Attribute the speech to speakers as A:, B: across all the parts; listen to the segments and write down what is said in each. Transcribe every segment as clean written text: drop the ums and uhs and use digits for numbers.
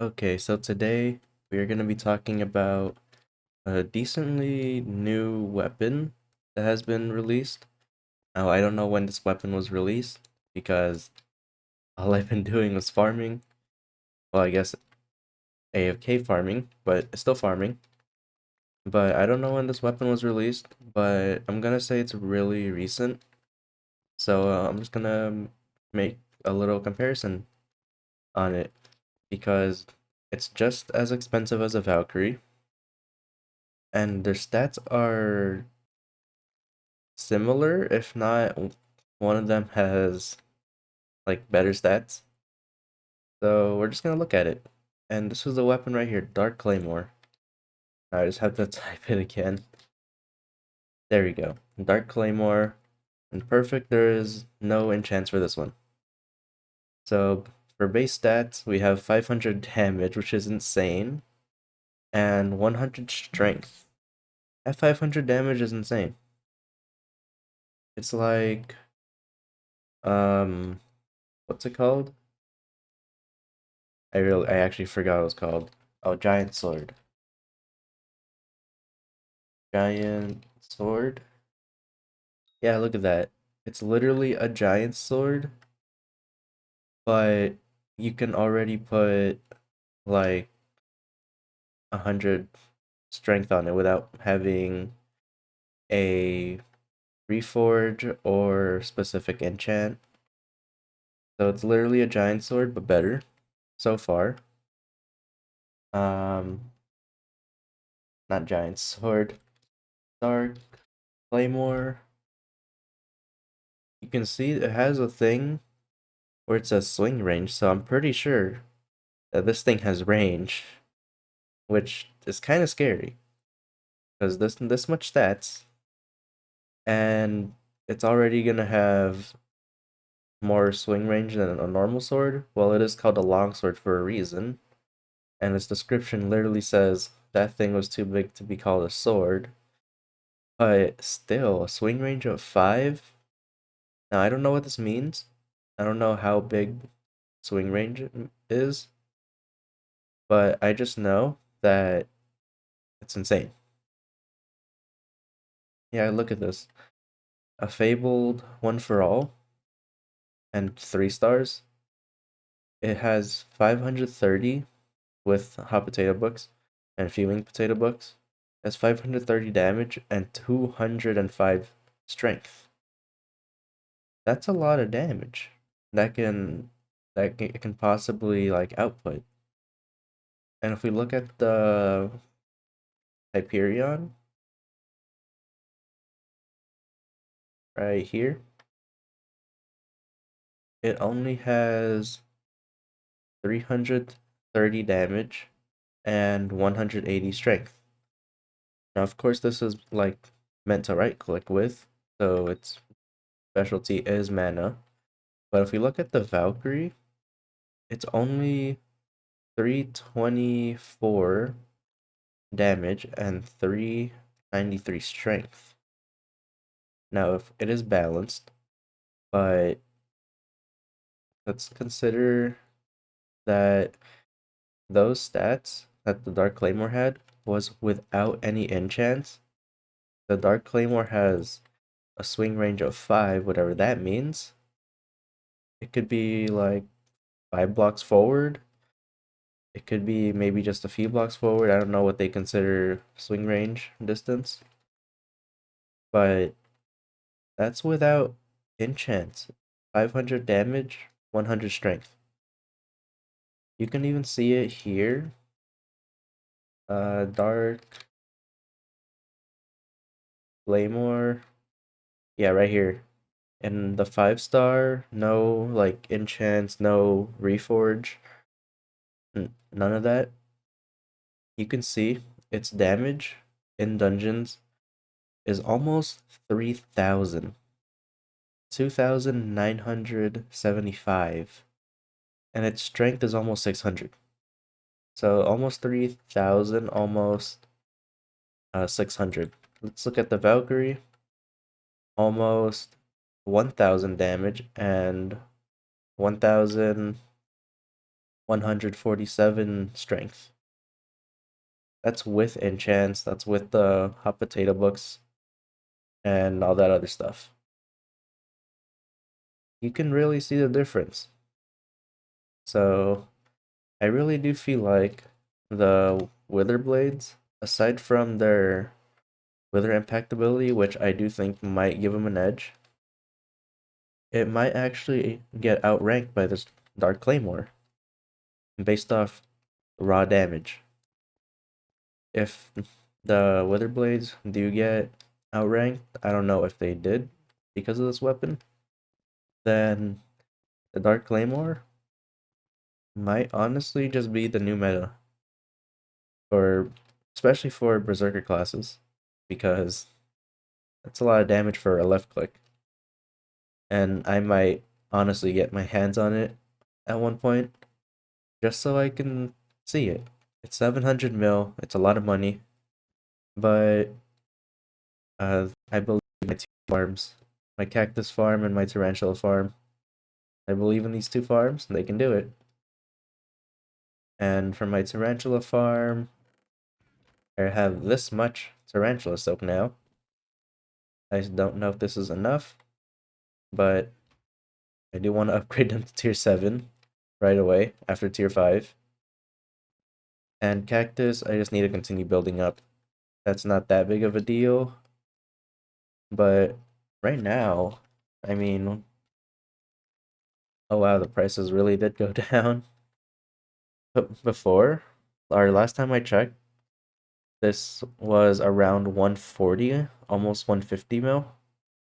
A: Okay, so today we are going to be talking about a decently new weapon that has been released. Now, I don't know when this weapon was released because all I've been doing was farming. Well, I guess AFK farming, but it's still farming. But I don't know when this weapon was released, but I'm gonna say it's really recent. So I'm just gonna make a little comparison on it because it's just as expensive as a Valkyrie, and their stats are similar, if not one of them has like better stats. So we're just gonna look at it. And this is the weapon right here, Dark Claymore. I just have to type it again. There we go. Dark Claymore. And perfect, there is no enchants for this one. So for base stats, we have 500 damage, which is insane, and 100 strength. That 500 damage is insane. It's like, um, what's it called? I actually forgot what it was called. Oh, Giant Sword. Giant Sword? Yeah, look at that. It's literally a giant sword, but you can already put like 100 strength on it without having a reforge or specific enchant. So it's literally a giant sword, but better so far. Um, Not giant sword. Dark Claymore. You can see it has a thing where it says swing range, so I'm pretty sure that this thing has range, which is kind of scary because this much stats, and it's already gonna have more swing range than a normal sword. Well, it is called a longsword for a reason, and its description literally says that thing was too big to be called a sword. But still, a swing range of 5. Now I don't know what this means. I don't know how big swing range is, but I just know that it's insane. Yeah, look at this. A Fabled One for All and 3 stars. It has 530 with hot potato books and fuming potato books. It has 530 damage and 205 strength. That's a lot of damage. It can possibly like output. And if we look at the Hyperion right here, it only has 330 damage and 180 strength. Now, of course, this is like meant to right click with, so its specialty is mana. But if we look at the Valkyrie, it's only 324 damage and 393 strength. Now, if it is balanced, but let's consider that those stats that the Dark Claymore had was without any enchants. The Dark Claymore has a swing range of 5, whatever that means. It could be like 5 blocks forward. It could be maybe just a few blocks forward. I don't know what they consider swing range distance. But that's without enchants. 500 damage, 100 strength. You can even see it here. Dark Claymore. Yeah, right here. And the 5-star, no like enchants, no reforge, none of that. You can see its damage in dungeons is almost 3,000. 2,975. And its strength is almost 600. So almost 3,000, almost 600. Let's look at the Valkyrie. Almost 1,000 damage and 1,000 147 strength. That's with enchants, that's with the hot potato books, and all that other stuff. You can really see the difference. So, I really do feel like the Wither Blades, aside from their Wither impact ability, which I do think might give them an edge, it might actually get outranked by this Dark Claymore based off raw damage. If the Wither Blades do get outranked, I don't know if they did because of this weapon, then the Dark Claymore might honestly just be the new meta for especially for Berserker classes because that's a lot of damage for a left click. And I might honestly get my hands on it at one point just so I can see it. It's 700 mil, it's a lot of money, but I believe in my two farms, my cactus farm and my tarantula farm. I believe in these two farms, they can do it. And for my tarantula farm, I have this much tarantula soak now. I don't know if this is enough, but I do want to upgrade them to tier 7 right away after tier 5. And cactus, I just need to continue building up. That's not that big of a deal. But right now, I mean, oh wow, the prices really did go down. But before, or last time I checked, this was around 140, almost 150 mil.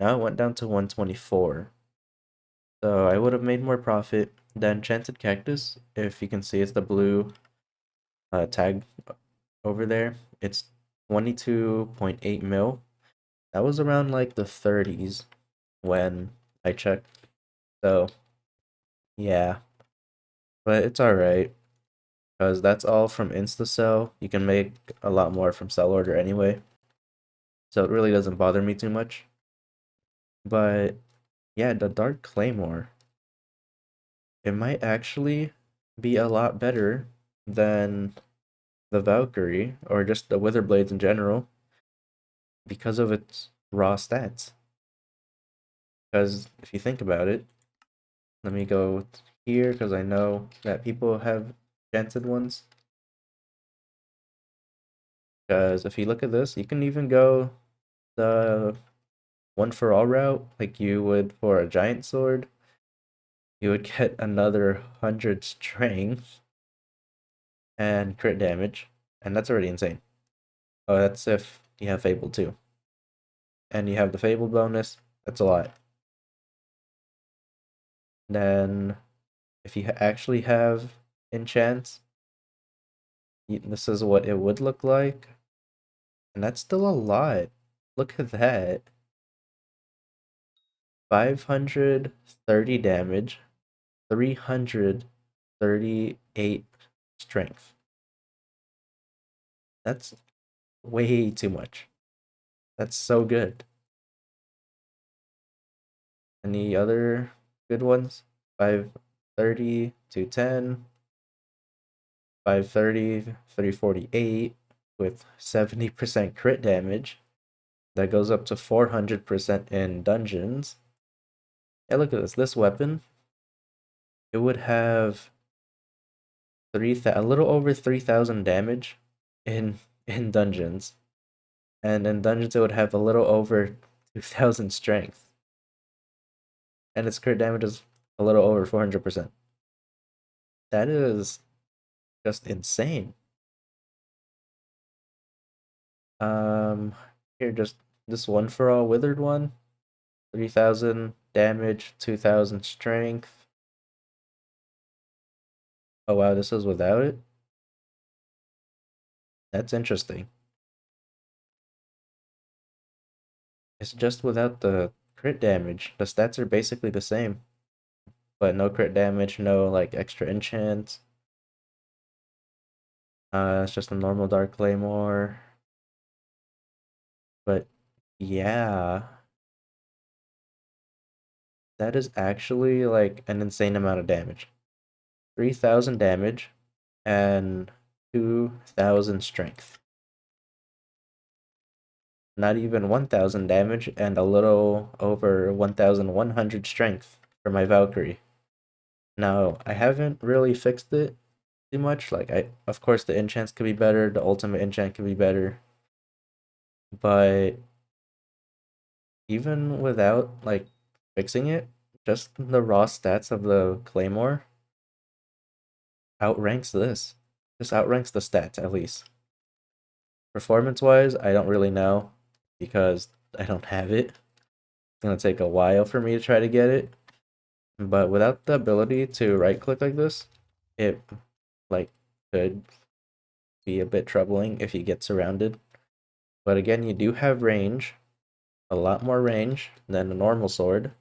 A: Now it went down to 124. So I would have made more profit. The enchanted cactus, if you can see, it's the blue tag over there. It's 22.8 mil. That was around like the 30s when I checked. So yeah, but it's alright because that's all from InstaSell. You can make a lot more from sell order anyway. So it really doesn't bother me too much. But yeah, the Dark Claymore, it might actually be a lot better than the Valkyrie or just the Wither Blades in general because of its raw stats. Because if you think about it, let me go here because I know that people have enchanted ones. Because if you look at this, you can even go the one for all route like you would for a giant sword. You would get another 100 strength and crit damage, and that's already insane. Oh, that's if you have Fable too. And you have the Fable bonus, that's a lot. Then, if you actually have enchants, this is what it would look like. And that's still a lot. Look at that. 530 damage, 338 strength. That's way too much. That's so good. Any other good ones? 530, 210, 530, 348 with 70% crit damage. That goes up to 400% in dungeons. Hey, look at this. This weapon, it would have a little over 3,000 damage in dungeons. And in dungeons it would have a little over 2,000 strength. And its crit damage is a little over 400%. That is just insane. Here, just this one for all withered one. 3,000 damage, 2,000 strength. Oh wow, this is without it? That's interesting. It's just without the crit damage. The stats are basically the same. But no crit damage, no like extra enchants. It's just a normal Dark Claymore. But yeah, that is actually like an insane amount of damage. 3,000 damage and 2,000 strength. Not even 1,000 damage and a little over 1,100 strength for my Valkyrie. Now, I haven't really fixed it too much. Like, of course, the enchants could be better, the ultimate enchant could be better, but even without, like, fixing it, just the raw stats of the Claymore outranks this. This outranks the stats, at least. Performance-wise, I don't really know, because I don't have it. It's gonna take a while for me to try to get it. But without the ability to right-click like this, it, like, could be a bit troubling if you get surrounded. But again, you do have range, a lot more range than a normal sword.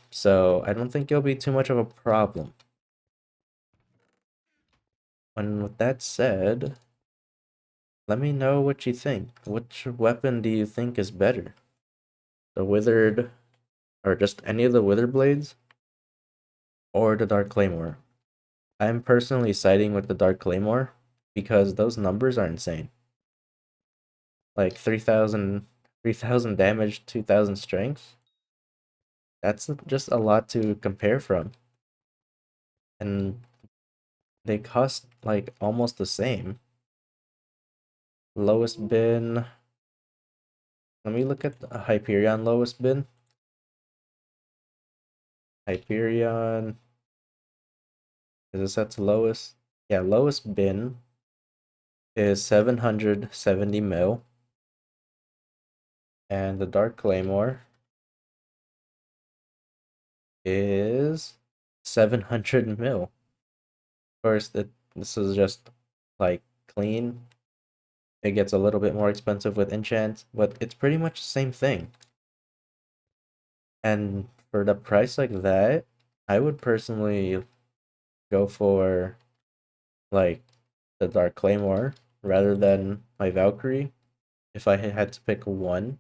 A: So I don't think it'll be too much of a problem. And with that said, let me know what you think. Which weapon do you think is better? The withered, or just any of the withered blades? Or the Dark Claymore? I'm personally siding with the Dark Claymore because those numbers are insane. Like 3,000 damage, 2,000 strength. That's just a lot to compare from. And they cost like almost the same. Lowest bin. Let me look at the Hyperion lowest bin. Hyperion. Is this at the lowest? Yeah, lowest bin is 770 mil. And the Dark Claymore is 700 mil. Of course, this is just like clean. It gets a little bit more expensive with enchants, but it's pretty much the same thing. And for the price like that, I would personally go for like the Dark Claymore rather than my Valkyrie if I had to pick one.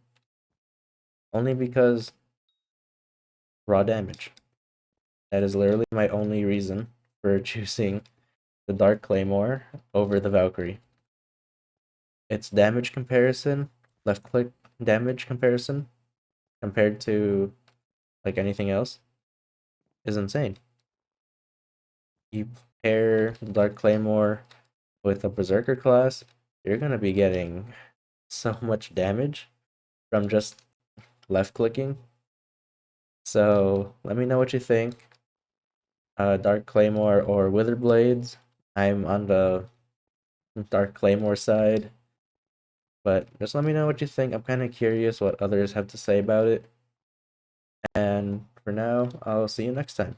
A: Only because raw damage. That is literally my only reason for choosing the Dark Claymore over the Valkyrie. Its damage comparison, left click damage comparison, compared to like anything else, is insane. You pair the Dark Claymore with a Berserker class, you're gonna be getting so much damage from just left clicking. So let me know what you think. Dark Claymore or Wither Blades. I'm on the Dark Claymore side. But just let me know what you think. I'm kind of curious what others have to say about it. And for now, I'll see you next time.